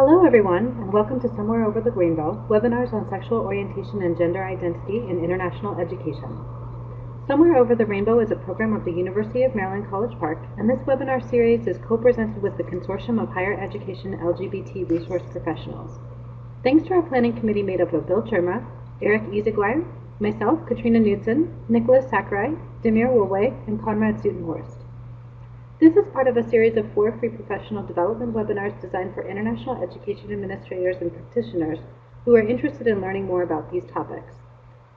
Hello everyone, and welcome to Somewhere Over the Rainbow, webinars on sexual orientation and gender identity in international education. Somewhere Over the Rainbow is a program of the University of Maryland College Park, and this webinar series is co-presented with the Consortium of Higher Education LGBT Resource Professionals. Thanks to our planning committee made up of Bill Cherma, Eric Izaguirre, myself, Katrina Knudsen, Nicholas Sakurai, Demir Woolway, and Conrad Sutenhorst. This is part of a series of 4 free professional development webinars designed for international education administrators and practitioners who are interested in learning more about these topics.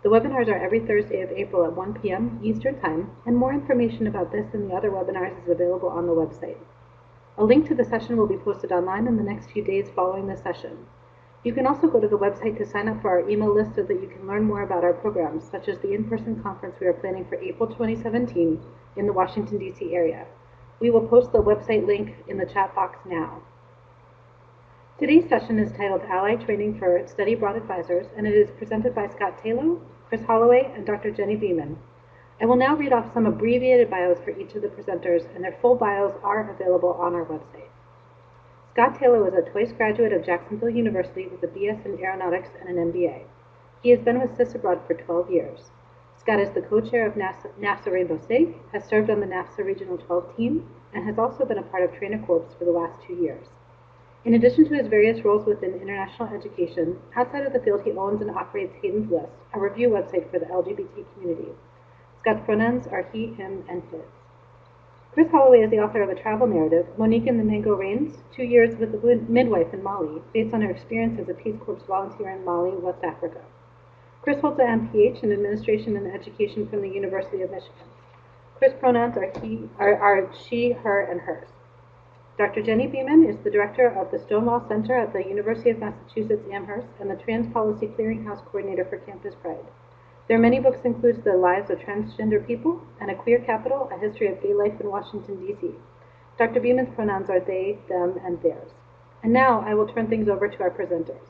The webinars are every Thursday of April at 1 p.m. Eastern Time, and more information about this and the other webinars is available on the website. A link to the session will be posted online in the next few days following the session. You can also go to the website to sign up for our email list so that you can learn more about our programs, such as the in-person conference we are planning for April 2017 in the Washington, D.C. area. We will post the website link in the chat box now. Today's session is titled Ally Training for Study Abroad Advisors, and it is presented by Scott Tayloe, Kris Holloway, and Dr. Genny Beemyn. I will now read off some abbreviated bios for each of the presenters, and their full bios are available on our website. Scott Tayloe is a twice graduate of Jacksonville University with a BS in Aeronautics and an MBA. He has been with CISabroad for 12 years. Scott is the co-chair of NAFSA Rainbow SIG, has served on the NAFSA Regional 12 team, and has also been a part of Trainer Corps for the last 2 years. In addition to his various roles within international education, outside of the field he owns and operates Hayden's List, a review website for the LGBT community. Scott's pronouns are he, him, and his. Kris Holloway is the author of a travel narrative, Monique and the Mango Rains, 2 years with a midwife in Mali, based on her experience as a Peace Corps volunteer in Mali, West Africa. Kris holds an MPH in Administration and Education from the University of Michigan. Kris' pronouns are she, her, and hers. Dr. Genny Beemyn is the director of the Stonewall Center at the University of Massachusetts Amherst and the Trans Policy Clearinghouse Coordinator for Campus Pride. Their many books include The Lives of Transgender People and A Queer Capital, A History of Gay Life in Washington, D.C. Dr. Beemyn's pronouns are they, them, and theirs. And now I will turn things over to our presenters.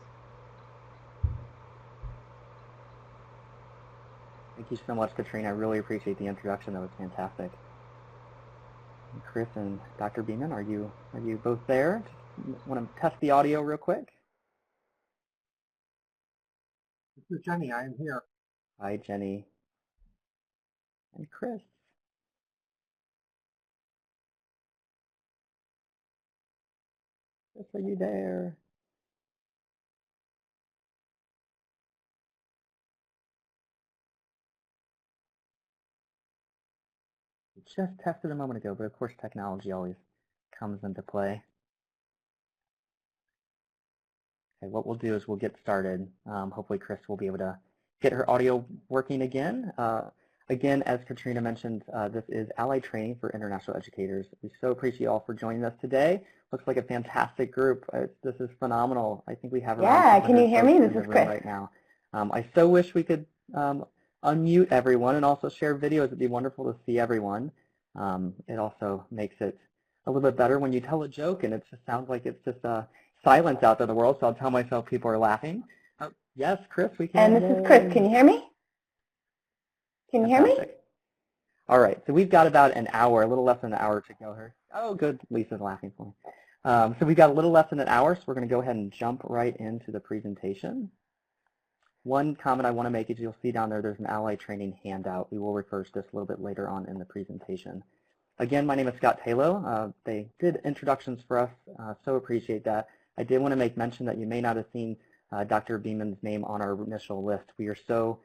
Thank you so much, Katrina. I really appreciate the introduction. That was fantastic. And Kris and Dr. Beemyn, are you both there? Just want to test the audio real quick. This is Genny. I am here. Hi, Genny. And Kris. Kris, are you there? Just tested a moment ago, but of course technology always comes into play. Okay, what we'll do is we'll get started. Hopefully Kris will be able to get her audio working again. Again, as Katrina mentioned, this is Ally Training for International Educators. We so appreciate you all for joining us today. Looks like a fantastic group. This is phenomenal. I think we have around can you hear me? This is Kris. Right now. I so wish we could unmute everyone and also share videos. It'd be wonderful to see everyone. It also makes it a little bit better when you tell a joke and it just sounds like it's just silence out there in the world, so I'll tell myself people are laughing. Yes, Kris, we can. And this is Kris. Can you hear me? Can you hear me? All right, so we've got about an hour, a little less than an hour to go here. Oh, good, Lisa's laughing for me. So we've got a little less than an hour, so we're going to go ahead and jump right into the presentation. One comment I want to make is you'll see down there's an Ally Training handout. We will refer to this a little bit later on in the presentation. Again, my name is Scott Tayloe. They did introductions for us, so appreciate that. I did want to make mention that you may not have seen Dr. Beemyn's name on our initial list. We are so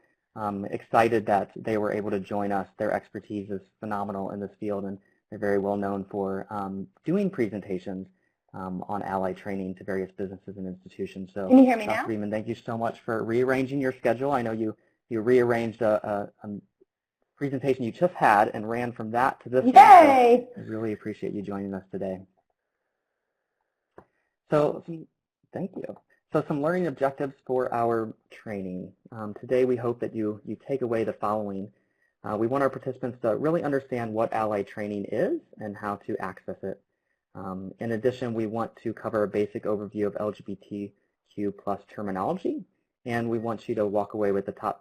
excited that they were able to join us. Their expertise is phenomenal in this field, and they're very well known for doing presentations on Ally Training to various businesses and institutions. So, can you hear me now? Dr. Beemyn, thank you so much for rearranging your schedule. I know you rearranged a presentation you just had and ran from that to this one. So I really appreciate you joining us today. So, thank you. So some learning objectives for our training. Today we hope that you take away the following. We want our participants to really understand what Ally Training is and how to access it. In addition, we want to cover a basic overview of LGBTQ+ terminology, and we want you to walk away with the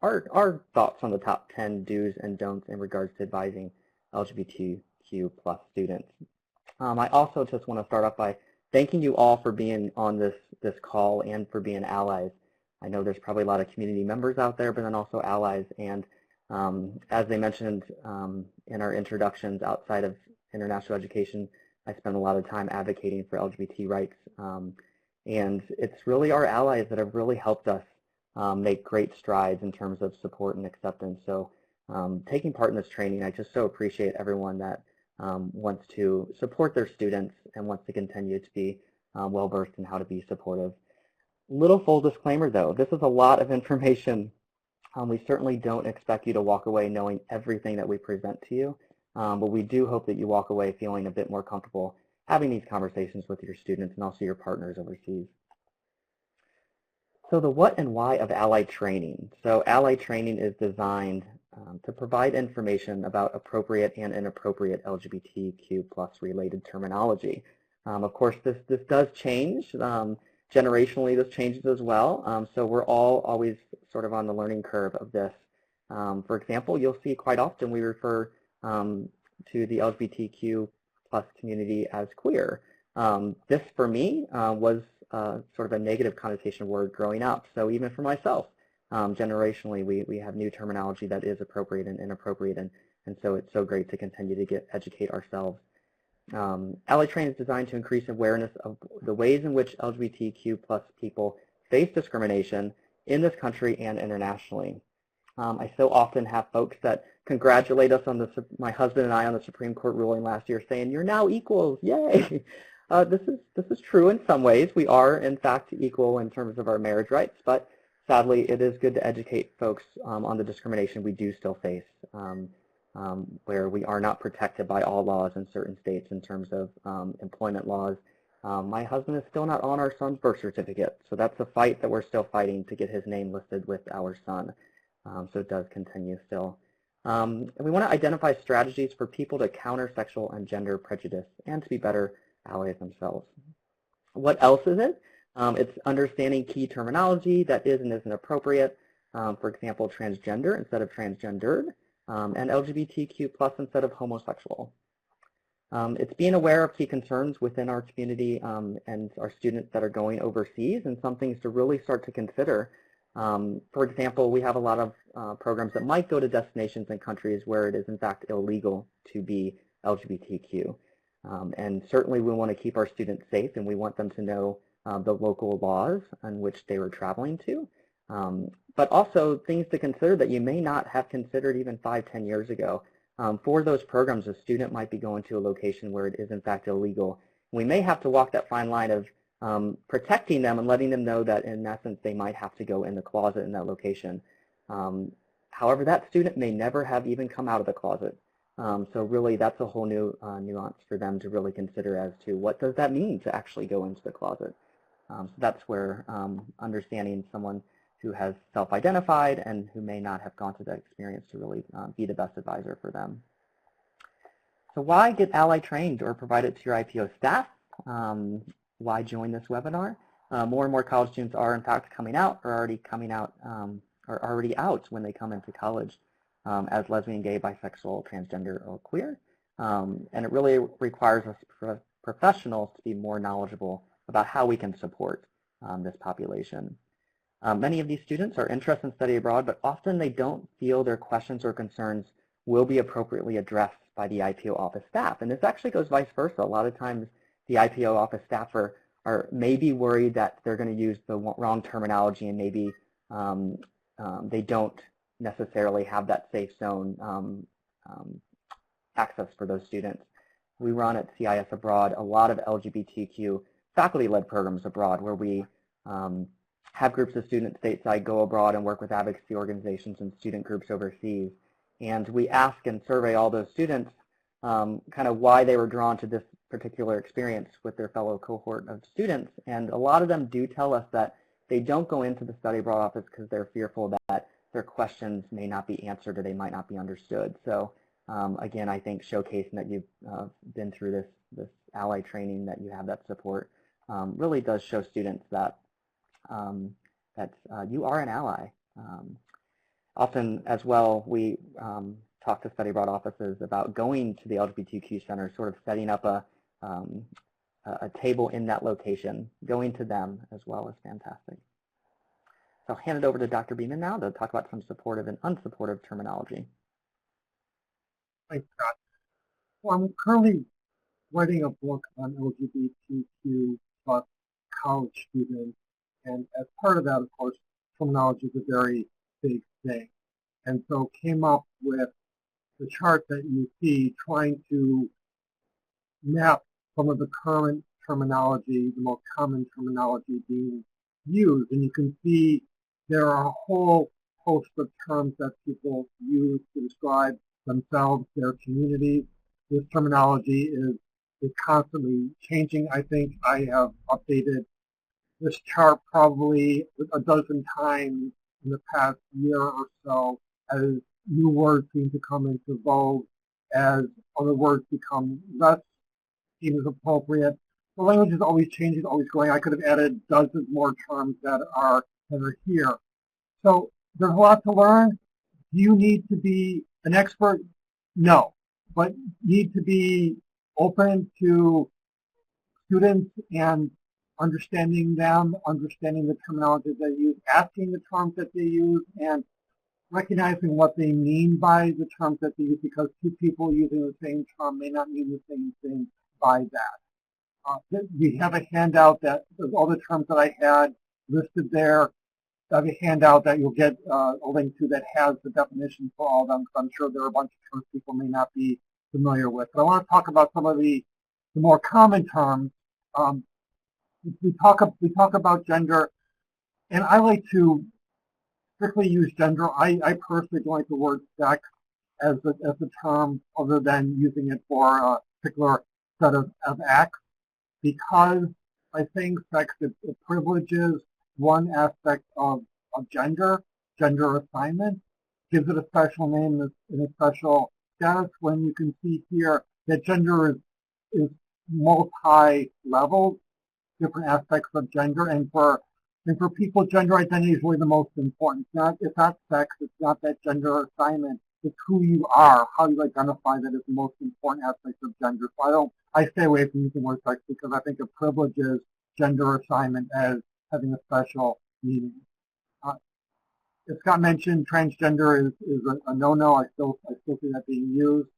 our thoughts on the top 10 do's and don'ts in regards to advising LGBTQ+ students. I also just want to start off by thanking you all for being on this call and for being allies. I know there's probably a lot of community members out there, but then also allies. And as they mentioned in our introductions, outside of international education, I spend a lot of time advocating for LGBT rights. And it's really our allies that have really helped us make great strides in terms of support and acceptance. So taking part in this training, I just so appreciate everyone that wants to support their students and wants to continue to be well-versed in how to be supportive. Little full disclaimer though, this is a lot of information. We certainly don't expect you to walk away knowing everything that we present to you, but we do hope that you walk away feeling a bit more comfortable having these conversations with your students and also your partners overseas. So the what and why of Ally training. So Ally training is designed to provide information about appropriate and inappropriate LGBTQ+ related terminology. Of course, this does change. Generationally, this changes as well. So we're all always sort of on the learning curve of this. For example, you'll see quite often we refer to the LGBTQ+ community as queer. This, for me, was sort of a negative connotation word growing up. So even for myself, generationally, we have new terminology that is appropriate and inappropriate, and so it's so great to continue to educate ourselves. Ally Training is designed to increase awareness of the ways in which LGBTQ+ people face discrimination in this country and internationally. I so often have folks that congratulate us on my husband and I on the Supreme Court ruling last year saying, "You're now equals, yay!" This is true in some ways. We are, in fact, equal in terms of our marriage rights, but sadly, it is good to educate folks on the discrimination we do still face, where we are not protected by all laws in certain states in terms of employment laws. My husband is still not on our son's birth certificate, so that's a fight that we're still fighting to get his name listed with our son. So it does continue still. And we want to identify strategies for people to counter sexual and gender prejudice and to be better allies themselves. What else is it? It's understanding key terminology that is and isn't appropriate. For example, transgender instead of transgendered, and LGBTQ+ instead of homosexual. It's being aware of key concerns within our community and our students that are going overseas, and some things to really start to consider. For example, we have a lot of programs that might go to destinations and countries where it is in fact illegal to be LGBTQ. And certainly we want to keep our students safe, and we want them to know the local laws on which they were traveling to. But also things to consider that you may not have considered even 5-10 years ago. For those programs, a student might be going to a location where it is in fact illegal. We may have to walk that fine line of protecting them and letting them know that in essence they might have to go in the closet in that location. However, that student may never have even come out of the closet. So really that's a whole new nuance for them to really consider as to what does that mean to actually go into the closet. So that's where understanding someone who has self-identified and who may not have gone through that experience to really be the best advisor for them. So why get Ally trained or provide it to your IPO staff? Why join this webinar? More and more college students are in fact coming out or already coming out or already out when they come into college as lesbian, gay, bisexual, transgender, or queer. And it really requires us professionals to be more knowledgeable about how we can support this population. Many of these students are interested in study abroad, but often they don't feel their questions or concerns will be appropriately addressed by the IPO office staff. And this actually goes vice versa. A lot of times the IPO office staff are maybe worried that they're going to use the wrong terminology, and maybe they don't necessarily have that safe zone access for those students. We run at CISabroad a lot of LGBTQ faculty-led programs abroad where we have groups of students stateside go abroad and work with advocacy organizations and student groups overseas. And we ask and survey all those students kind of why they were drawn to this particular experience with their fellow cohort of students. And a lot of them do tell us that they don't go into the study abroad office because they're fearful that their questions may not be answered or they might not be understood. So again, I think showcasing that you've been through this Ally training, that you have that support, really does show students that you are an ally. Often as well, we talk to study abroad offices about going to the LGBTQ centers, sort of setting up a a table in that location. Going to them as well is fantastic. So I'll hand it over to Dr. Beemyn now to talk about some supportive and unsupportive terminology. Thanks, Scott. Well, I'm currently writing a book on LGBTQ plus college students, and as part of that, of course, terminology is a very big thing. And so came up with the chart that you see, trying to map some of the current terminology, the most common terminology being used. And you can see there are a whole host of terms that people use to describe themselves, their communities. This terminology is constantly changing. I think I have updated this chart probably a dozen times in the past year or so as new words seem to come into vogue, as other words become less seen as appropriate. The language is always changing, always growing. I could have added dozens more terms that are here. So there's a lot to learn. Do you need to be an expert? No, but need to be open to students and understanding them, understanding the terminology they use, asking the terms that they use, and recognizing what they mean by the terms that they use, because two people using the same term may not mean the same thing by that. We have a handout that there's all the terms that I had listed there. I have a handout that you'll get a link to that has the definition for all of them, because I'm sure there are a bunch of terms people may not be familiar with. But I want to talk about some of the more common terms. We talk about gender, and I like to strictly use gender. I personally don't like the word sex as a term, other than using it for a particular set of acts, because I think sex it privileges one aspect of gender assignment, gives it a special name and a special status, when you can see here that gender is multi-level, different aspects of gender, and for people, gender identity is really the most important. It's not sex, it's not that gender assignment, it's who you are, how you identify, that is the most important aspect of gender. So I stay away from using the word sex, because I think it privileges gender assignment as having a special meaning. As Scott mentioned, transgender is a no-no. I still see that being used.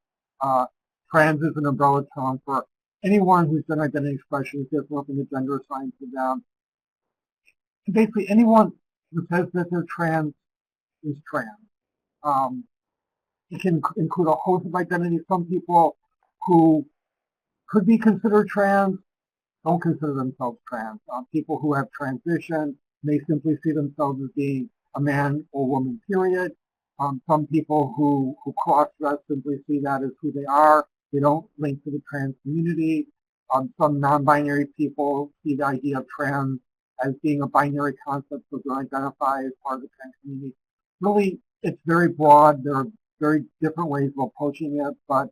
Trans is an umbrella term for anyone whose gender identity expression is different from the gender assigned to them. And basically, anyone who says that they're trans is trans. It can include a host of identities. Some people who could be considered trans don't consider themselves trans. People who have transitioned may simply see themselves as being a man or woman, period. Some people who cross-dress simply see that as who they are. They don't link to the trans community. Some non-binary people see the idea of trans as being a binary concept, so they identify as part of the trans community. Really, it's very broad. There are very different ways of approaching it, but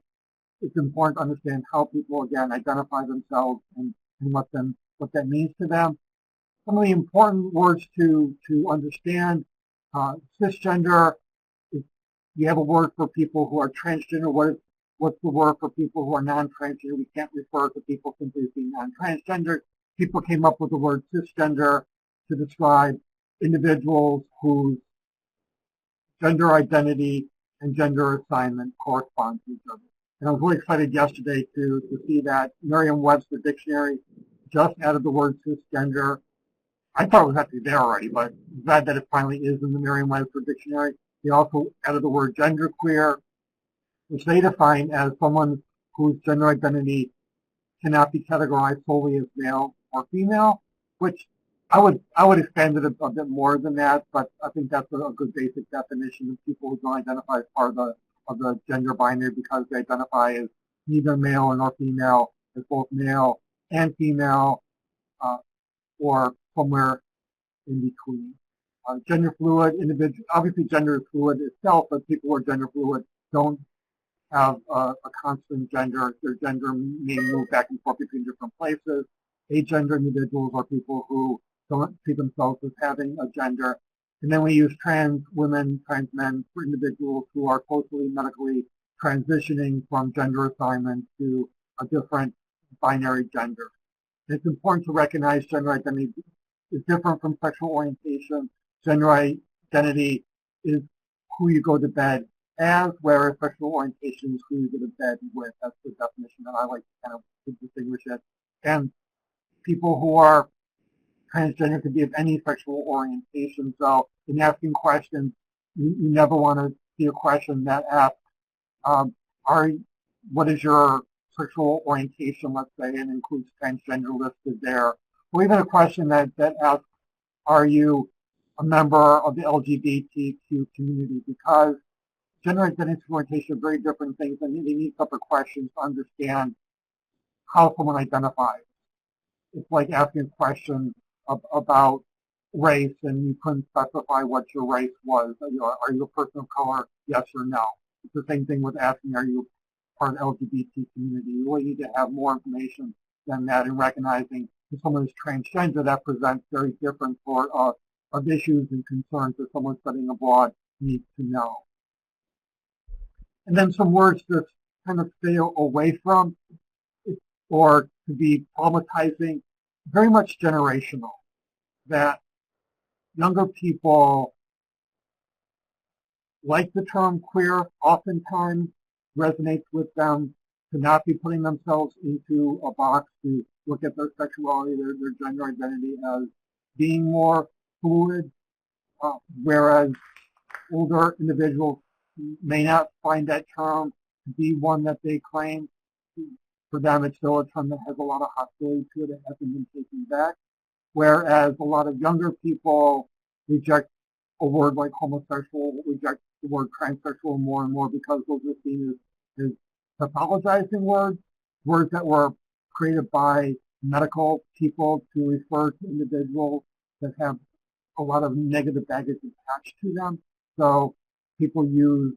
it's important to understand how people, again, identify themselves and what that means to them. Some of the important words to understand: cisgender. You have a word for people who are transgender. What's the word for people who are non-transgender? We can't refer to people simply as being non-transgender. People came up with the word cisgender to describe individuals whose gender identity and gender assignment correspond to each other. And I was really excited yesterday to see that Merriam-Webster dictionary just added the word cisgender. I thought it was actually there already, but I'm glad that it finally is in the Merriam-Webster dictionary. They also added the word genderqueer, which they define as someone whose gender identity cannot be categorized solely as male or female, which I would expand it a bit more than that, but I think that's a good basic definition of people who don't identify as part of the gender binary, because they identify as neither male nor female, as both male and female, or somewhere in between. Gender fluid individual, obviously gender is fluid itself, but people who are gender fluid don't have a constant gender. Their gender may move back and forth between different places. Agender individuals are people who don't see themselves as having a gender. And then we use trans women, trans men for individuals who are socially, medically transitioning from gender assignment to a different binary gender. It's important to recognize gender identity is different from sexual orientation. Gender identity is who you go to bed as, whereas sexual orientation is who you go to bed with. That's the definition that I like to kind of distinguish it. And people who are transgender could be of any sexual orientation. So in asking questions, you never want to see a question that asks, what is your sexual orientation, let's say, and includes transgender listed there. Or even a question that asks, are you a member of the LGBTQ community? Because gender identity and orientation are very different things, and they need separate questions to understand how someone identifies. It's like asking a question about race, and you couldn't specify what your race was. Are you a person of color? Yes or no. It's the same thing with asking, are you part of the LGBT community? You really need to have more information than that, and recognizing if someone is transgender, that presents very different sort of issues and concerns that someone studying abroad needs to know. And then some words to kind of stay away from, or to be traumatizing, very much generational, that younger people like the term queer, oftentimes resonates with them, to not be putting themselves into a box, to look at their sexuality, their gender identity as being more fluid, whereas older individuals may not find that term to be one that they claim. For them, it's still a term that has a lot of hostility to it. It hasn't been taken back. Whereas a lot of younger people reject a word like homosexual, reject the word transsexual more and more, because those are seen as pathologizing words that were created by medical people to refer to individuals that have a lot of negative baggage attached to them. So people use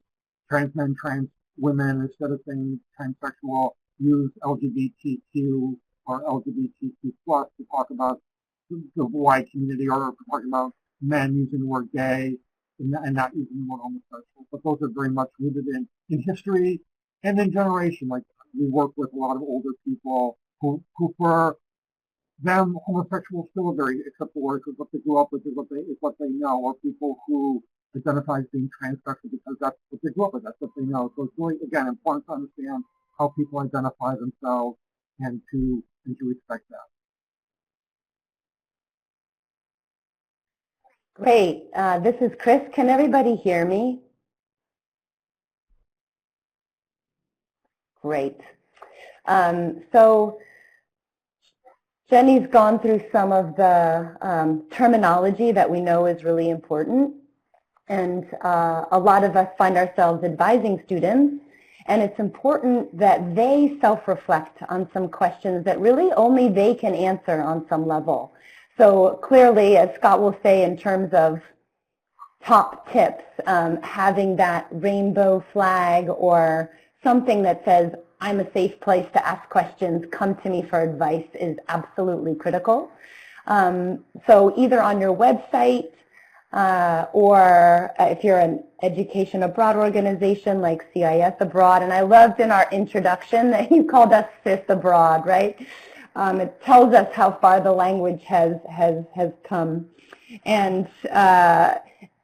trans men, trans women, instead of saying transsexual, use LGBTQ or LGBTQ plus to talk about the wide community, or talking about men using the word gay and not using the word homosexual. But those are very much rooted in history and in generation. Like, we work with a lot of older people who for them, homosexual is still a very acceptable word, because what they grew up with is what they know, or people who identify as being transsexual because that's what they grew up with, that's what they know. So it's really, again, important to understand how people identify themselves and to respect that. Great. This is Kris. Can everybody hear me? Great. So Genny's gone through some of the terminology that we know is really important. And a lot of us find ourselves advising students, and it's important that they self-reflect on some questions that really only they can answer on some level. So clearly, as Scott will say, in terms of top tips, having that rainbow flag or something that says, I'm a safe place to ask questions, come to me for advice, is absolutely critical. So either on your website, or if you're an education abroad organization like CISabroad, and I loved in our introduction that you called us CISabroad, right? It tells us how far the language has come. And so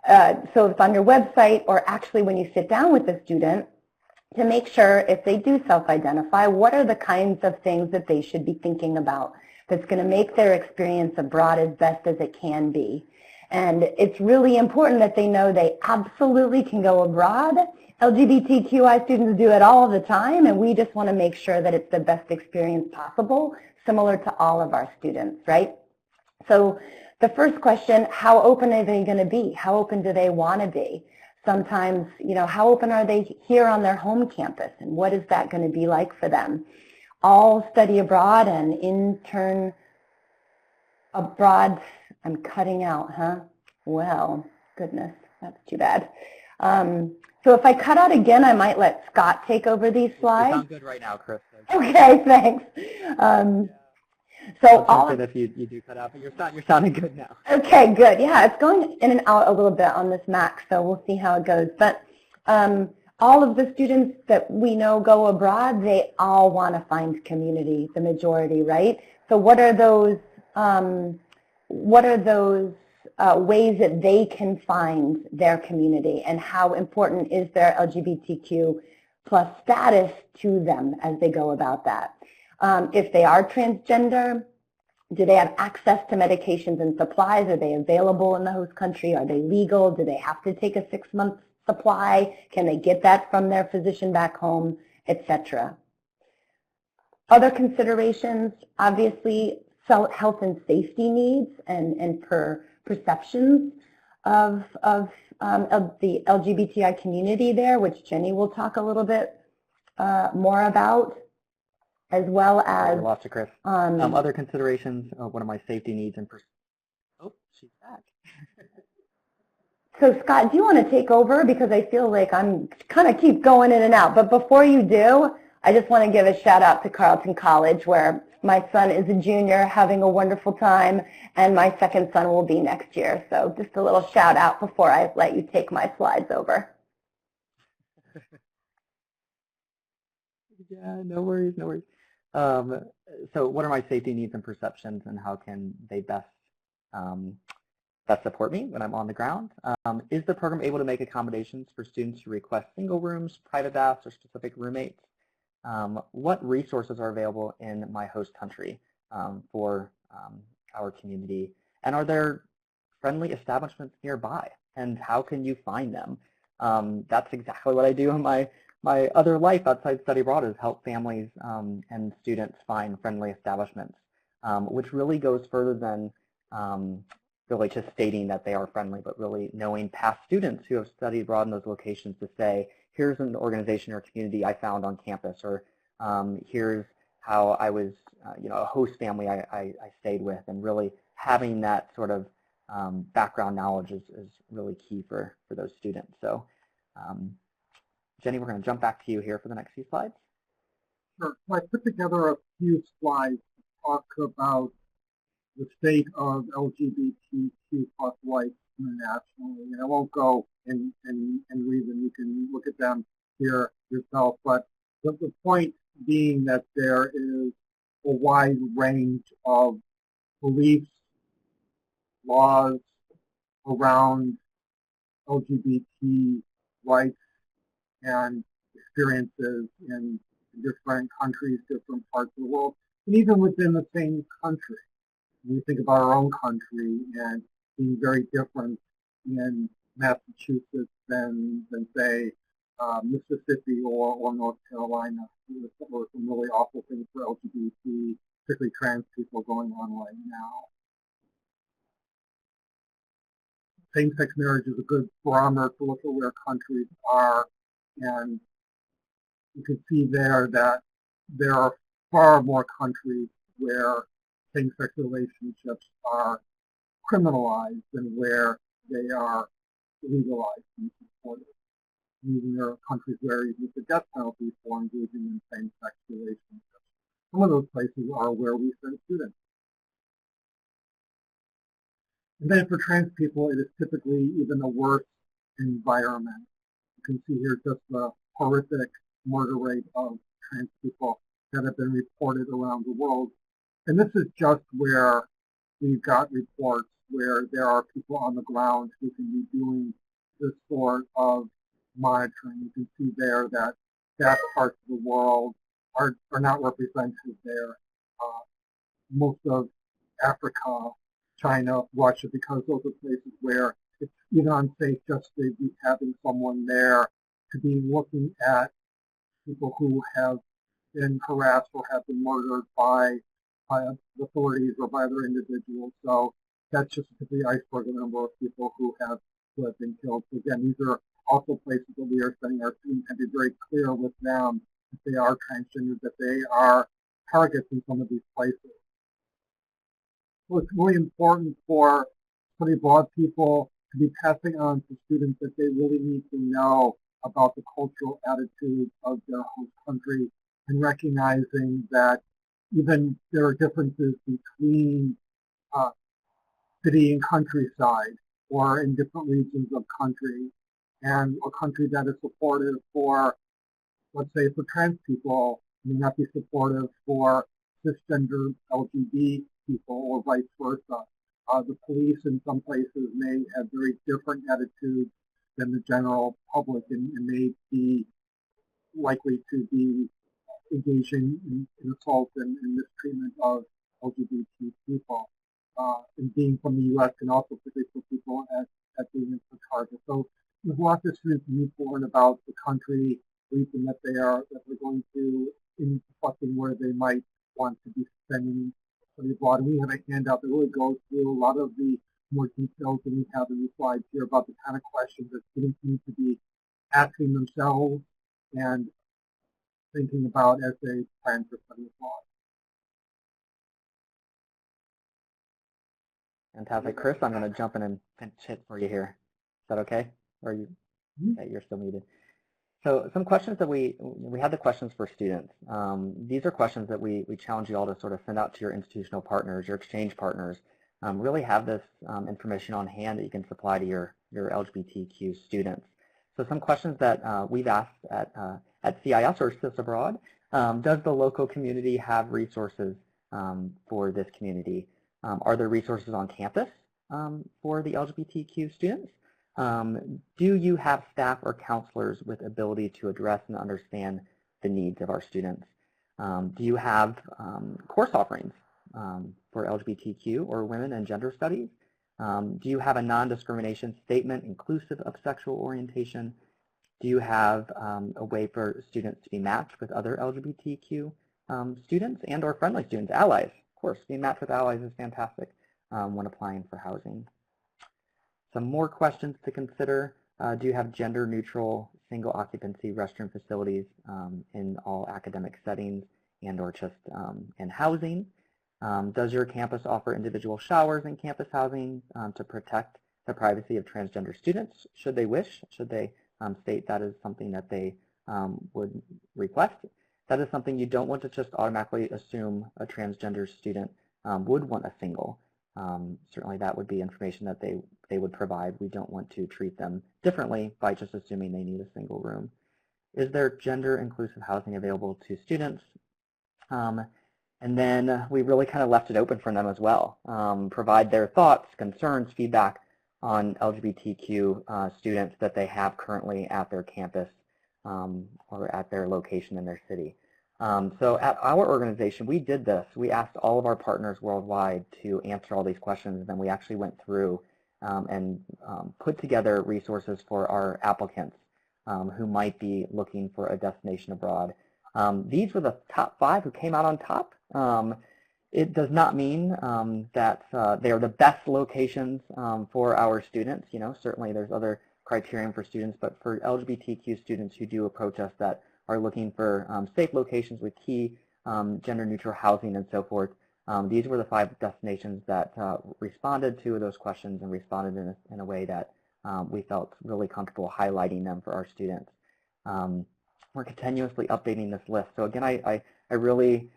it's on your website, or actually when you sit down with the student, to make sure if they do self-identify, what are the kinds of things that they should be thinking about that's going to make their experience abroad as best as it can be. And it's really important that they know they absolutely can go abroad. LGBTQI students do it all the time, and we just want to make sure that it's the best experience possible, similar to all of our students, right? So the first question, how open are they going to be? How open do they want to be? Sometimes, you know, how open are they here on their home campus, and what is that going to be like for them? All study abroad and intern abroad. I'm cutting out, huh? Well, goodness, that's too bad. So if I cut out again, I might let Scott take over these slides. You sound good right now, Kris. Okay, thanks. So I'll jump in if you do cut out, but you're sounding good now. Okay, good. Yeah, it's going in and out a little bit on this Mac, so we'll see how it goes. But all of the students that we know go abroad, they all want to find community, the majority, right? So what are those ways that they can find their community, and how important is their LGBTQ plus status to them as they go about that? If they are transgender, do they have access to medications and supplies? Are they available in the host country? Are they legal? Do they have to take a 6-month supply? Can they get that from their physician back home, etc.? Other considerations, obviously, health and safety needs and perceptions of the LGBTI community there, which Genny will talk a little bit more about, as well as we lost to Kris. Other considerations, one of my safety needs and oh, she's back. So Scott, do you want to take over, because I feel like I'm kind of keep going in and out, but before you do, I just want to give a shout out to Carleton College, where my son is a junior having a wonderful time, and my second son will be next year. So just a little shout out before I let you take my slides over. Yeah, no worries, no worries. So what are my safety needs and perceptions, and how can they best support me when I'm on the ground? Is the program able to make accommodations for students who request single rooms, private baths, or specific roommates? What resources are available in my host country for our community? And are there friendly establishments nearby? And how can you find them? That's exactly what I do in my other life outside study abroad, is help families and students find friendly establishments, which really goes further than really just stating that they are friendly, but really knowing past students who have studied abroad in those locations to say, here's an organization or community I found on campus, or here's how I was, a host family I stayed with, and really having that sort of background knowledge is really key for those students. So Genny, we're going to jump back to you here for the next few slides. Sure. So I put together a few slides to talk about the state of LGBTQ plus life internationally. And I won't go and read them. You can look at them here yourself. But the point being that there is a wide range of beliefs, laws around LGBT rights and experiences in different countries, different parts of the world, and even within the same country. When we think about our own country and being very different in Massachusetts than say, Mississippi or North Carolina, there were some really awful things for LGBT, particularly trans people, going on right now. Same-sex marriage is a good barometer to look at where countries are, and you can see there that there are far more countries where same-sex relationships are criminalized than where they are legalized and supported. Even there are countries where you get the death penalty for engaging in same-sex relationships. Some of those places are where we send students. And then for trans people, it is typically even a worse environment. You can see here just the horrific murder rate of trans people that have been reported around the world. And this is just where we've got reports where there are people on the ground who can be doing this sort of monitoring. You can see there that vast parts of the world are not represented there. Most of Africa, China, Russia, because those are places where it's even unsafe just to be having someone there to be looking at people who have been harassed or have been murdered by authorities or by other individuals. So that's just the iceberg of the number of people who have been killed. So again, these are also places that we are sending our students, and be very clear with them if they are transgender, that they are targets in some of these places. So it's really important for study abroad people to be passing on to students that they really need to know about the cultural attitudes of their host country, and recognizing that even there are differences between city and countryside, or in different regions of country, and a country that is supportive for, let's say, for trans people may not be supportive for cisgender LGBT people or vice versa. The police in some places may have very different attitudes than the general public and may be likely to be engaging in assault and mistreatment of LGBT people. And being from the U.S. can also predict people as being a target. So there's lots of students need to learn about the country, region that they're going to, in reflecting where they might want to be spending study abroad. And we have a handout that really goes through a lot of the more details than we have in the slides here about the kind of questions that students need to be asking themselves and thinking about as they plan for study abroad. Fantastic. Kris, I'm going to jump in and pinch hit for you here. Is that okay? Or you, okay, you're still muted. So some questions that we had the questions for students. These are questions that we challenge you all to sort of send out to your institutional partners, your exchange partners. Really have this information on hand that you can supply to your LGBTQ students. So some questions that we've asked at CIS or CISabroad. Does the local community have resources for this community? Are there resources on campus for the LGBTQ students? Do you have staff or counselors with ability to address and understand the needs of our students? Do you have course offerings for LGBTQ or women and gender studies? Do you have a non-discrimination statement inclusive of sexual orientation? Do you have a way for students to be matched with other LGBTQ students and or friendly students, allies? Of course, being matched with allies is fantastic when applying for housing. Some more questions to consider. Do you have gender-neutral single occupancy restroom facilities in all academic settings and or just in housing? Does your campus offer individual showers in campus housing to protect the privacy of transgender students, should they wish? Should they state that is something that they would request? That is something you don't want to just automatically assume a transgender student would want a single. Certainly that would be information that they would provide. We don't want to treat them differently by just assuming they need a single room. Is there gender inclusive housing available to students? And then we really kind of left it open for them as well. Provide their thoughts, concerns, feedback on LGBTQ students that they have currently at their campus or at their location in their city. So at our organization, we did this. We asked all of our partners worldwide to answer all these questions, and then we actually went through and put together resources for our applicants who might be looking for a destination abroad. These were the top 5 who came out on top. It does not mean that they are the best locations for our students. You know, certainly there's other criterion for students, but for LGBTQ students who do approach us that are looking for safe locations with key gender-neutral housing and so forth, these were the 5 destinations that responded to those questions and responded in a way that we felt really comfortable highlighting them for our students. We're continuously updating this list. So again, I really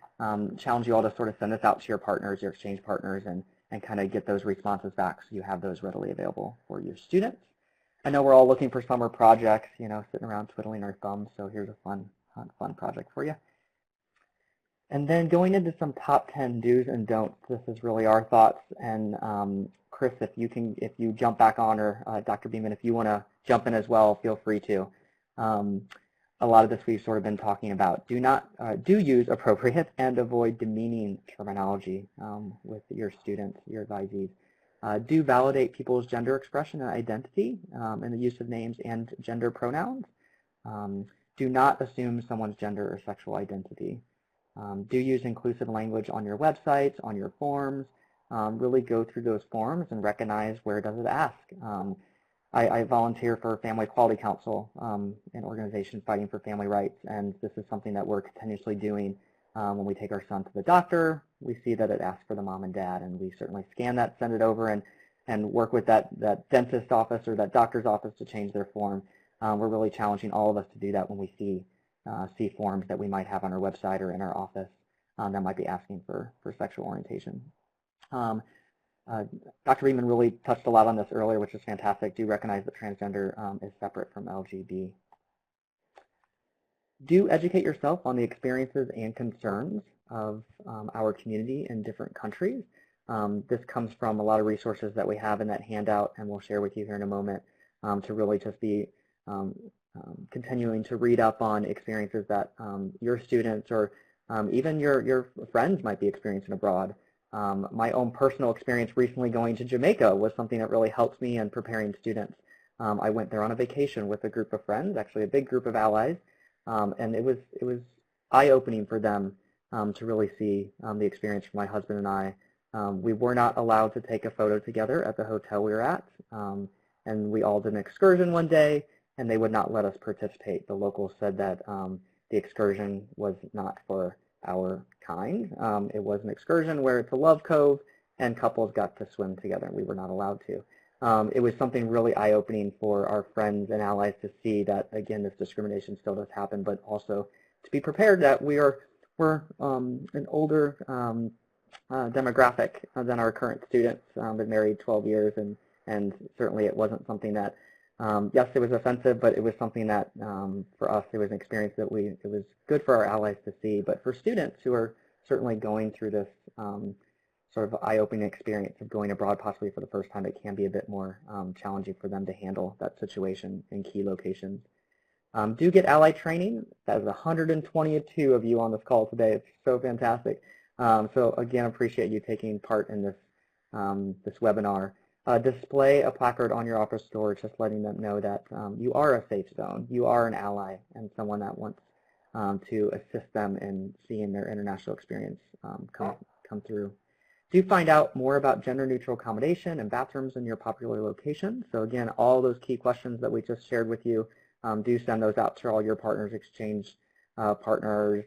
challenge you all to sort of send this out to your partners, your exchange partners, and kind of get those responses back so you have those readily available for your students. I know we're all looking for summer projects, you know, sitting around twiddling our thumbs, so here's a fun project for you. And then going into some top 10 do's and don'ts, this is really our thoughts. And Kris, if you jump back on, or Dr. Beemyn, if you want to jump in as well, feel free to. A lot of this we've sort of been talking about. Do use appropriate and avoid demeaning terminology with your students, your advisees. Do validate people's gender expression and identity in the use of names and gender pronouns. Do not assume someone's gender or sexual identity. Do use inclusive language on your websites, on your forms. Really go through those forms and recognize where does it ask. I volunteer for Family Equality Council, an organization fighting for family rights, and this is something that we're continuously doing. When we take our son to the doctor, we see that it asks for the mom and dad, and we certainly scan that, send it over, and work with that dentist office or that doctor's office to change their form. We're really challenging all of us to do that when we see forms that we might have on our website or in our office that might be asking for sexual orientation. Dr. Beemyn really touched a lot on this earlier, which is fantastic. Do recognize that transgender is separate from LGBT. Do educate yourself on the experiences and concerns of our community in different countries. This comes from a lot of resources that we have in that handout, and we'll share with you here in a moment, to really just be continuing to read up on experiences that your students or even your friends might be experiencing abroad. My own personal experience recently going to Jamaica was something that really helped me in preparing students. I went there on a vacation with a group of friends, actually a big group of allies, and it was eye-opening for them to really see the experience for my husband and I. We were not allowed to take a photo together at the hotel we were at, and we all did an excursion one day, and they would not let us participate. The locals said that the excursion was not for our kind. It was an excursion where it's a love cove, and couples got to swim together, and we were not allowed to. It was something really eye-opening for our friends and allies to see that, again, this discrimination still does happen, but also to be prepared that we're an older demographic than our current students. Been married 12 years, and certainly it wasn't something that, yes, it was offensive, but it was something that for us, it was an experience that it was good for our allies to see. But for students who are certainly going through this sort of eye-opening experience of going abroad possibly for the first time, it can be a bit more challenging for them to handle that situation in key locations. Do get ally training. That is 122 of you on this call today. It's so fantastic. So again, appreciate you taking part in this, this webinar. Display a placard on your office door, just letting them know that you are a safe zone, you are an ally, and someone that wants to assist them in seeing their international experience come through. Do find out more about gender-neutral accommodation and bathrooms in your popular location. So again, all those key questions that we just shared with you, do send those out to all your partners, exchange partners,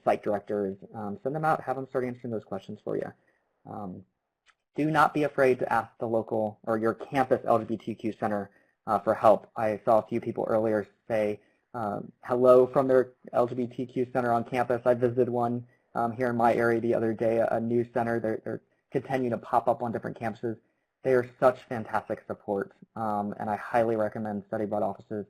site directors. Send them out, have them start answering those questions for you. Do not be afraid to ask the local or your campus LGBTQ center for help. I saw a few people earlier say hello from their LGBTQ center on campus. I visited one here in my area the other day, a new center. They're continuing to pop up on different campuses. They are such fantastic support, and I highly recommend study abroad offices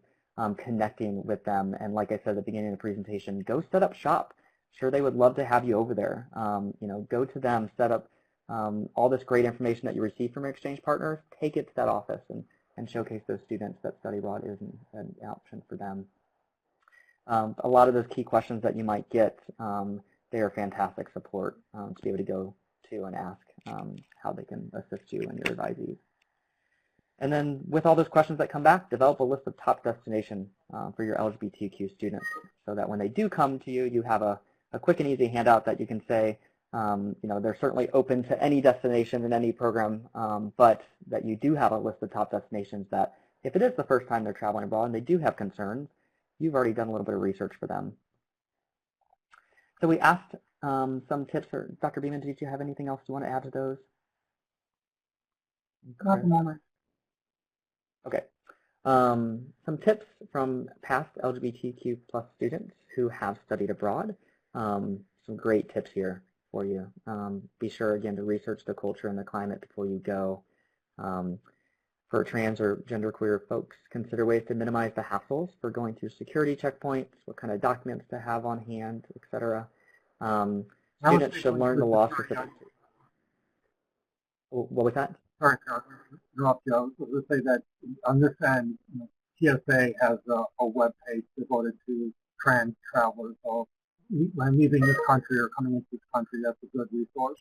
connecting with them. And like I said at the beginning of the presentation, go set up shop. Sure, they would love to have you over there. You know, go to them, set up all this great information that you receive from your exchange partners, take it to that office and showcase those students that study abroad is an option for them. A lot of those key questions that you might get, they are fantastic support to be able to go to and ask how they can assist you and your advisees. And then with all those questions that come back, develop a list of top destinations for your LGBTQ students so that when they do come to you, you have a quick and easy handout that you can say, you know, they're certainly open to any destination in any program, but that you do have a list of top destinations that if it is the first time they're traveling abroad and they do have concerns, you've already done a little bit of research for them. So we asked some tips, or Dr. Beemyn, did you have anything else you want to add to those? Not at the moment. Okay. Some tips from past LGBTQ+ students who have studied abroad. Some great tips here for you. Be sure, again, to research the culture and the climate before you go. For trans or genderqueer folks, consider ways to minimize the hassles for going through security checkpoints, what kind of documents to have on hand, etc. Students should learn the law specific. What was that? Sorry, Carol, interrupt you. I was going to say that on this end, you know, TSA has a web page devoted to trans travelers. So when leaving this country or coming into this country, that's a good resource.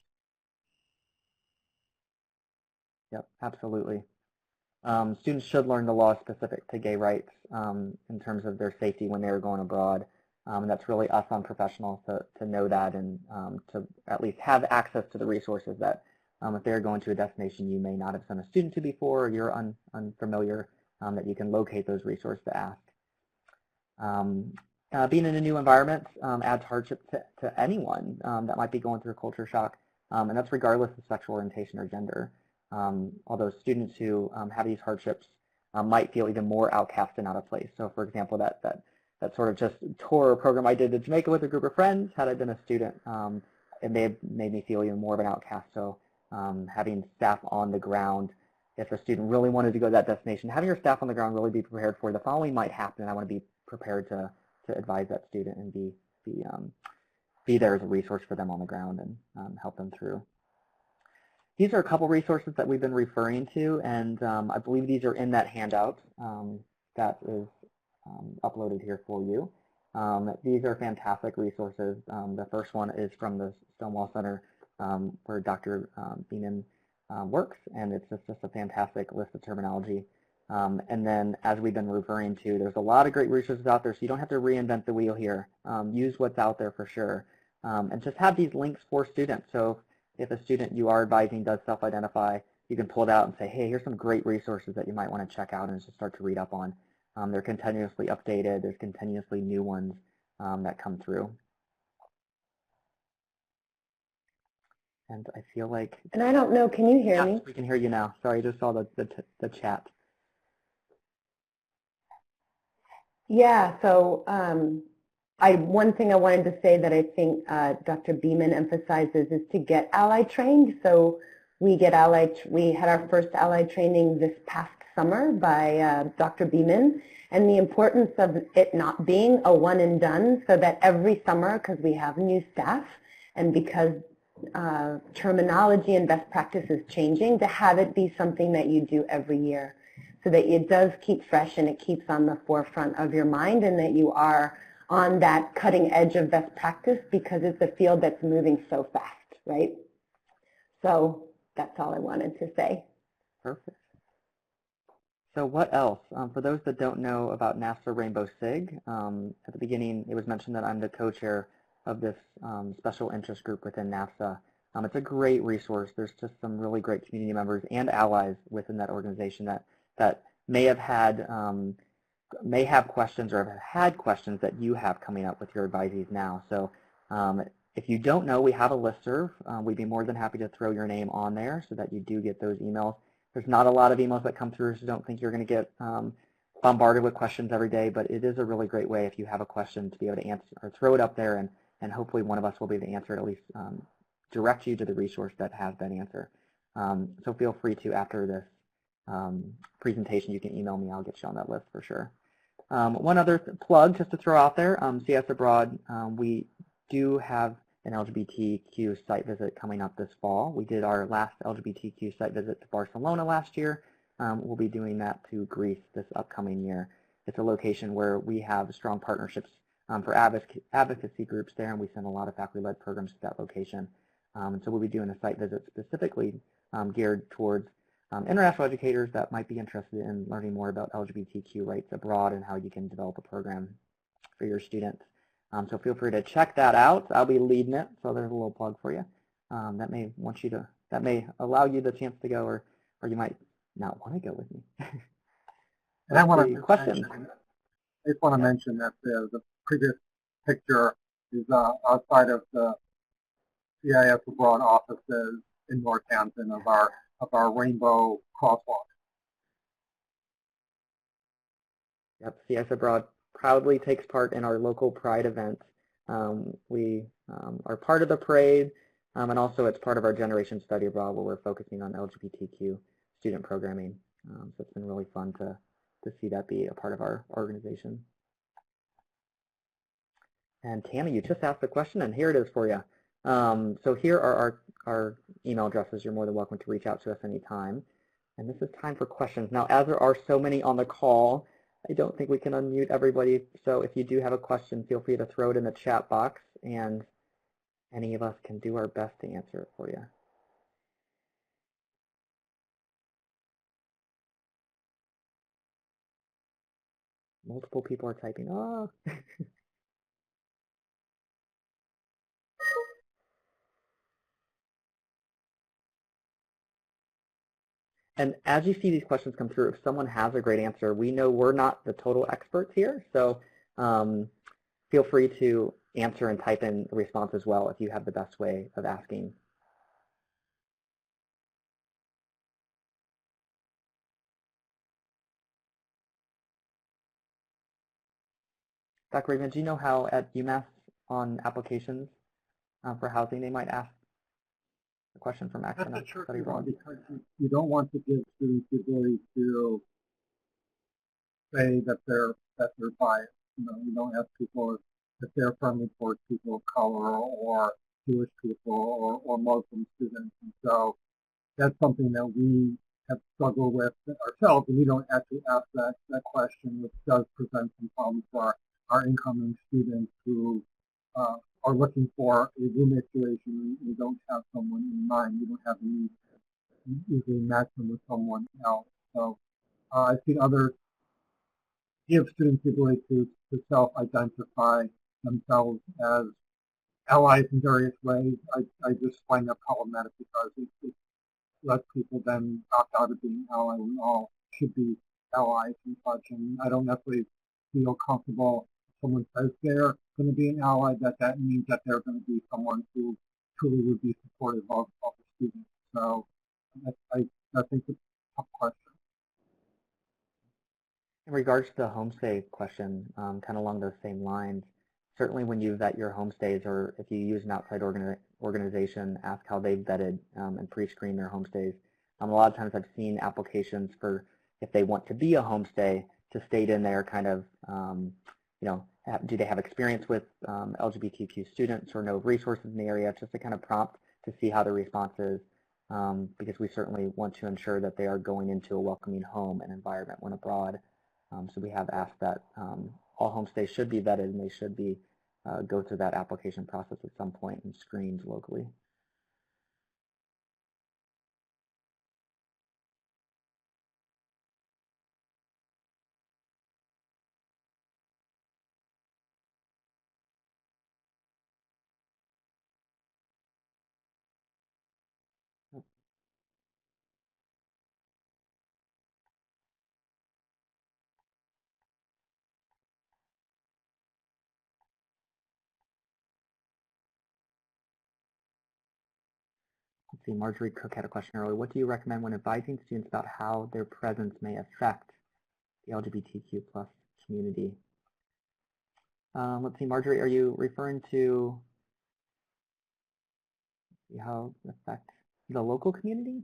Yep, absolutely. Students should learn the law specific to gay rights in terms of their safety when they're going abroad. And that's really us on professionals to know that and to at least have access to the resources that if they're going to a destination you may not have sent a student to before or you're unfamiliar, that you can locate those resources to ask. Being in a new environment adds hardship to anyone that might be going through a culture shock, and that's regardless of sexual orientation or gender. Although students who have these hardships might feel even more outcast and out of place. So for example, that sort of just tour program I did to Jamaica with a group of friends, had I been a student, it may have made me feel even more of an outcast. So having staff on the ground, if a student really wanted to go to that destination, having your staff on the ground really be prepared for the following might happen, and I want to be prepared to advise that student and be be there as a resource for them on the ground and help them through. These are a couple resources that we've been referring to, and I believe these are in that handout that is uploaded here for you. These are fantastic resources. The first one is from the Stonewall Center where Dr. Beemyn works, and it's just a fantastic list of terminology. And then, as we've been referring to, there's a lot of great resources out there, so you don't have to reinvent the wheel here. Use what's out there for sure. And just have these links for students. So if a student you are advising does self-identify, you can pull it out and say, hey, here's some great resources that you might want to check out and just start to read up on. They're continuously updated. There's continuously new ones that come through. And I feel like... And I don't know, can you hear me? We can hear you now. Sorry, I just saw the chat. Yeah, so one thing I wanted to say that I think Dr. Beemyn emphasizes is to get ally trained. So we had our first ally training this past summer by Dr. Beemyn, and the importance of it not being a one and done, so that every summer, because we have new staff and because terminology and best practice is changing, to have it be something that you do every year, so that it does keep fresh and it keeps on the forefront of your mind, and that you are on that cutting edge of best practice, because it's a field that's moving so fast, right? So that's all I wanted to say. Perfect. So what else? For those that don't know about NAFSA Rainbow SIG, at the beginning it was mentioned that I'm the co-chair of this special interest group within NAFSA. It's a great resource. There's just some really great community members and allies within that organization that may have questions or have had questions that you have coming up with your advisees now. So if you don't know, we have a listserv. We'd be more than happy to throw your name on there so that you do get those emails. There's not a lot of emails that come through, so don't think you're going to get bombarded with questions every day, but it is a really great way if you have a question to be able to answer or throw it up there, and hopefully one of us will be able to answer it, at least direct you to the resource that has that answer. So feel free to, after this presentation, you can email me. I'll get you on that list for sure. One other plug just to throw out there, CISabroad, we do have an LGBTQ site visit coming up this fall. We did our last LGBTQ site visit to Barcelona last year. We'll be doing that to Greece this upcoming year. It's a location where we have strong partnerships for advocacy groups there, and we send a lot of faculty-led programs to that location. And so we'll be doing a site visit specifically geared towards international educators that might be interested in learning more about LGBTQ rights abroad and how you can develop a program for your students. So feel free to check that out. I'll be leading it, so there's a little plug for you. That may allow you the chance to go, or you might not want to go with me. And I want to questions. I just want to mention that the previous picture is outside of the CISabroad offices in Northampton of our Rainbow Crosswalk. Yep, CISabroad proudly takes part in our local Pride event. We are part of the parade, and also it's part of our Generation Study Abroad, where we're focusing on LGBTQ student programming. So it's been really fun to see that be a part of our organization. And Tammy, you just asked the question, and here it is for you. So here are our email addresses. You're more than welcome to reach out to us anytime. And this is time for questions. Now, as there are so many on the call, I don't think we can unmute everybody. So if you do have a question, feel free to throw it in the chat box, and any of us can do our best to answer it for you. Multiple people are typing. Oh. And as you see these questions come through, if someone has a great answer, we know we're not the total experts here, so feel free to answer and type in the response as well if you have the best way of asking. Dr. Raymond, do you know how at UMass on applications for housing they might ask a question from academic study abroad? Because you don't want to give students the ability to say that they're biased. You know, you don't ask people if if they're friendly towards people of color or Jewish people or Muslim students. And so that's something that we have struggled with ourselves, and we don't actually ask that question, which does present some problems for our incoming students who are looking for a roommate situation and don't have someone in mind. You don't have a need to usually match them with someone else. So I've seen others give students the ability to self-identify themselves as allies in various ways. I just find that problematic because it lets people then opt out of being allies. We all should be allies and such, and I don't necessarily feel comfortable if someone says they're going to be an ally, that means that they're going to be someone who truly would be supportive of the students. So I think it's a tough question. In regards to the homestay question, kind of along those same lines, certainly when you vet your homestays, or if you use an outside organization, ask how they've vetted and pre-screened their homestays. A lot of times I've seen applications for if they want to be a homestay to state in there kind of, do they have experience with LGBTQ students or know resources in the area, just to kind of prompt to see how the response is, because we certainly want to ensure that they are going into a welcoming home and environment when abroad. So we have asked that all homestays should be vetted and they should be go through that application process at some point and screened locally. Let's see, Marjorie Cook had a question earlier. What do you recommend when advising students about how their presence may affect the LGBTQ plus community? Let's see, Marjorie, are you referring to how it affects the local community?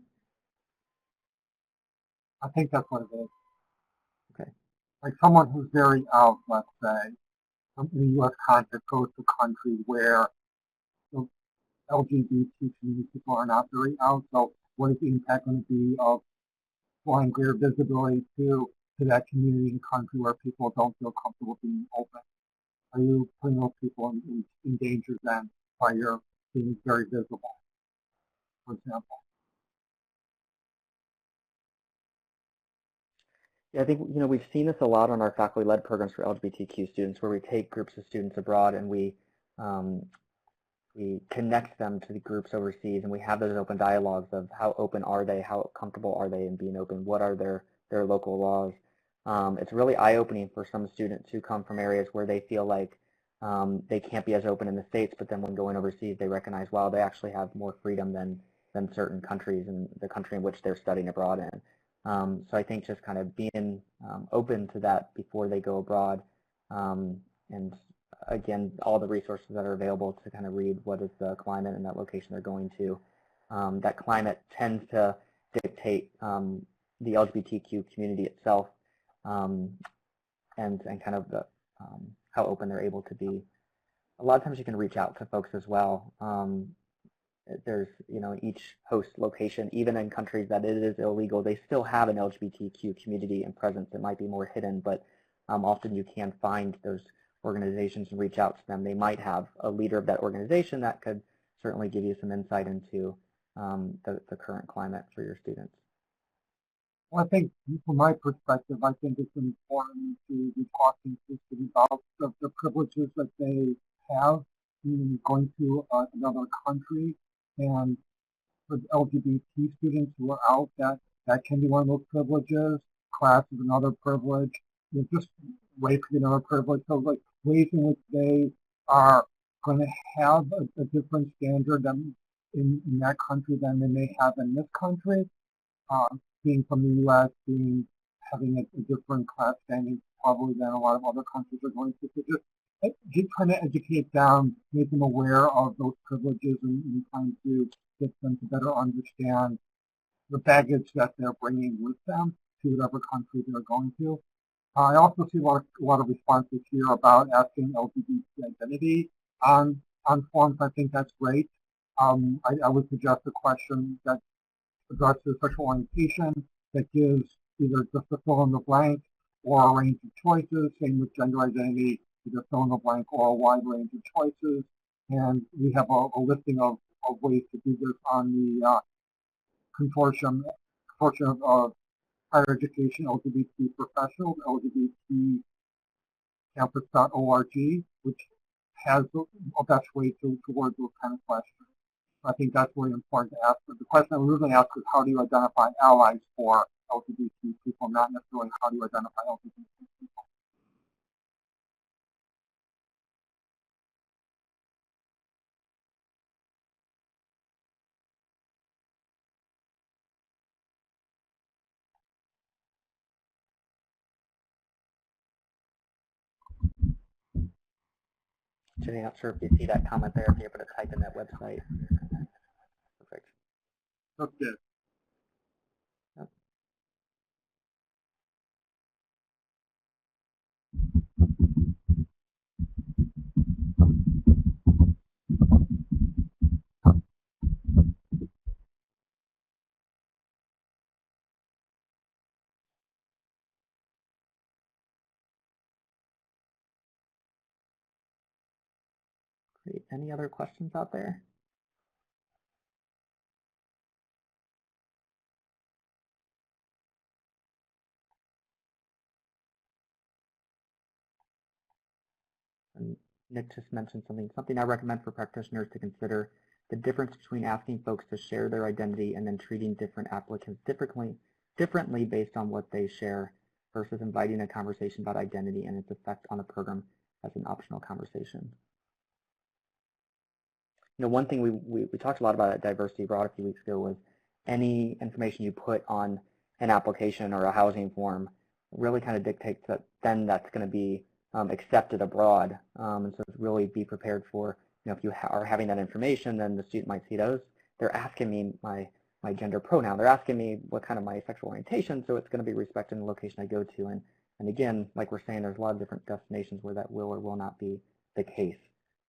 I think that's what it is. Okay. Like someone who's very out, let's say, in the U.S. context, goes to countries where the LGBT community people are not very out. So what is the impact going to be of flying greater visibility to that community and country where people don't feel comfortable being open? Are you putting those people in danger then by your being very visible, for example? Yeah, I think we've seen this a lot on our faculty-led programs for LGBTQ students, where we take groups of students abroad and we connect them to the groups overseas, and we have those open dialogues of how open are they, how comfortable are they in being open, what are their local laws. It's really eye-opening for some students who come from areas where they feel like they can't be as open in the States, but then when going overseas they recognize, wow, they actually have more freedom than certain countries in the country in which they're studying abroad in. So I think just kind of being open to that before they go abroad, and again, all the resources that are available to kind of read what is the climate in that location they're going to. That climate tends to dictate the LGBTQ community itself, and kind of the, how open they're able to be. A lot of times you can reach out to folks as well. There's, each host location, even in countries that it is illegal, they still have an LGBTQ community and presence that might be more hidden, but often you can find those organizations and reach out to them. They might have a leader of that organization that could certainly give you some insight into the current climate for your students. Well, I think from my perspective, I think it's important to be talking to students about the privileges that they have in going to another country. And for LGBT students who are out, that can be one of those privileges. Class is another privilege. Just race is another privilege. So like ways in which they are going to have a different standard than in that country than they may have in this country. Being from the U.S., having a different class standing probably than a lot of other countries are going to. So just trying to educate them, make them aware of those privileges, and trying to get them to better understand the baggage that they're bringing with them to whatever country they're going to. I also see a lot of responses here about asking LGBT identity on forms. I think that's great. I would suggest a question that addresses sexual orientation that gives either just a fill in the blank or a range of choices. Same with gender identity, either fill in the blank or a wide range of choices. And we have a listing of ways to do this on the consortium of higher education LGBT professionals, LGBTcampus.org, which has a best way to word those kind of questions. I think that's really important to ask. But the question that we usually ask is how do you identify allies for LGBT people, not necessarily how do you identify LGBT people. Jenny, not sure if you see that comment there, if you're able to type in that website. Perfect. Okay. Yep. Great. Any other questions out there? And Nick just mentioned something I recommend for practitioners to consider: the difference between asking folks to share their identity and then treating different applicants differently based on what they share versus inviting a conversation about identity and its effect on the program as an optional conversation. You know, one thing we talked a lot about at Diversity Abroad a few weeks ago was any information you put on an application or a housing form really kind of dictates that then that's going to be accepted abroad. And so really be prepared for, you know, if you are having that information, then the student might see those. They're asking me my gender pronoun. They're asking me what kind of my sexual orientation, so it's going to be respected in the location I go to. And again, like we're saying, there's a lot of different destinations where that will or will not be the case.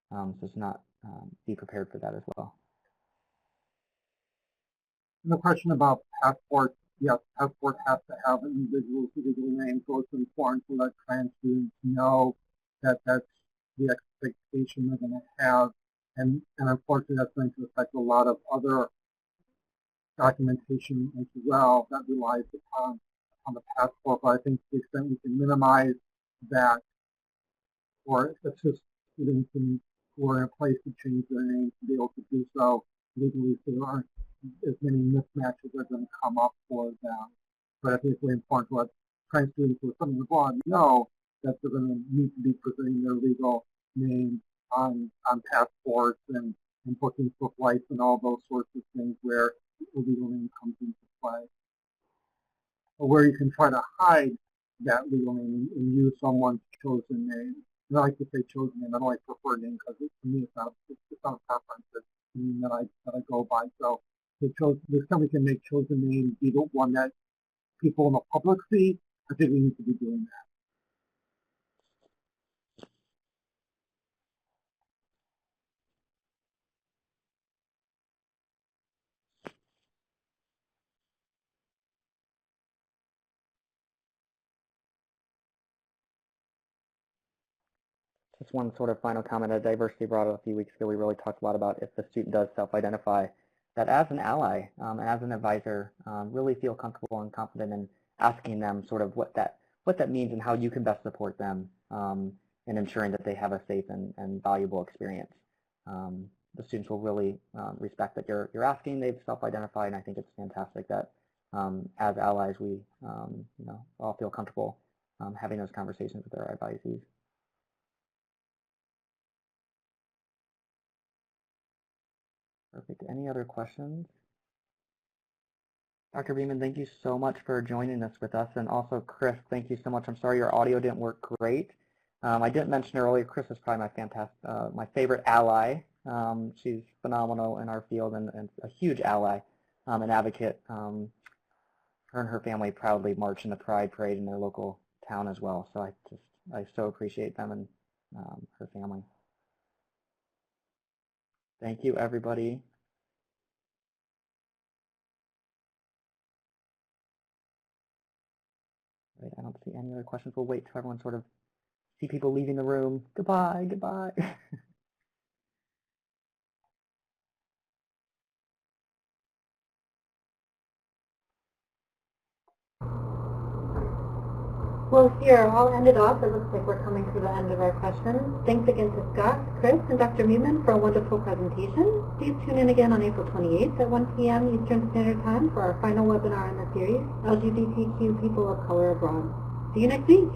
So it's not be prepared for that as well. And the question about passports, yes, passport has to have an individual's legal name, so it's important to let trans students know that that's the expectation they're going to have. And unfortunately, that's going to affect a lot of other documentation as well that relies upon the passport. But I think to the extent we can minimize that or assist students who are in a place to change their name to be able to do so legally, so there aren't as many mismatches that are going to come up for them. But I think it's really important to let trans students who are studying abroad know that they're going to need to be presenting their legal name on passports and booking for flights and all those sorts of things where the legal name comes into play. Or where you can try to hide that legal name and use someone's chosen name. And I like to say chosen name. I don't like preferred name because to me it's not a preference. It's the name that I go by. So this time we can make chosen name be the one that people in the public see. I think we need to be doing that. Just one sort of final comment at Diversity Abroad a few weeks ago, we really talked a lot about if the student does self-identify, that as an ally, as an advisor, really feel comfortable and confident in asking them sort of what that means and how you can best support them in ensuring that they have a safe and valuable experience. The students will really respect that you're asking, they've self-identified, and I think it's fantastic that as allies we you know, all feel comfortable having those conversations with our advisees. Perfect. Any other questions? Dr. Beemyn, thank you so much for joining us with us. And also, Kris, thank you so much. I'm sorry your audio didn't work great. I didn't mention earlier, Kris is probably my favorite ally. She's phenomenal in our field and a huge ally, an advocate. Her and her family proudly march in the Pride Parade in their local town as well. So I so appreciate them and her family. Thank you, everybody. Right, I don't see any other questions. We'll wait till everyone sort of see people leaving the room. Goodbye, goodbye. Well, here, I'll end it off. It looks like we're coming to the end of our questions. Thanks again to Scott, Kris, and Dr. Beemyn for a wonderful presentation. Please tune in again on April 28th at 1 p.m. Eastern Standard Time for our final webinar in the series, LGBTQ People of Color Abroad. See you next week.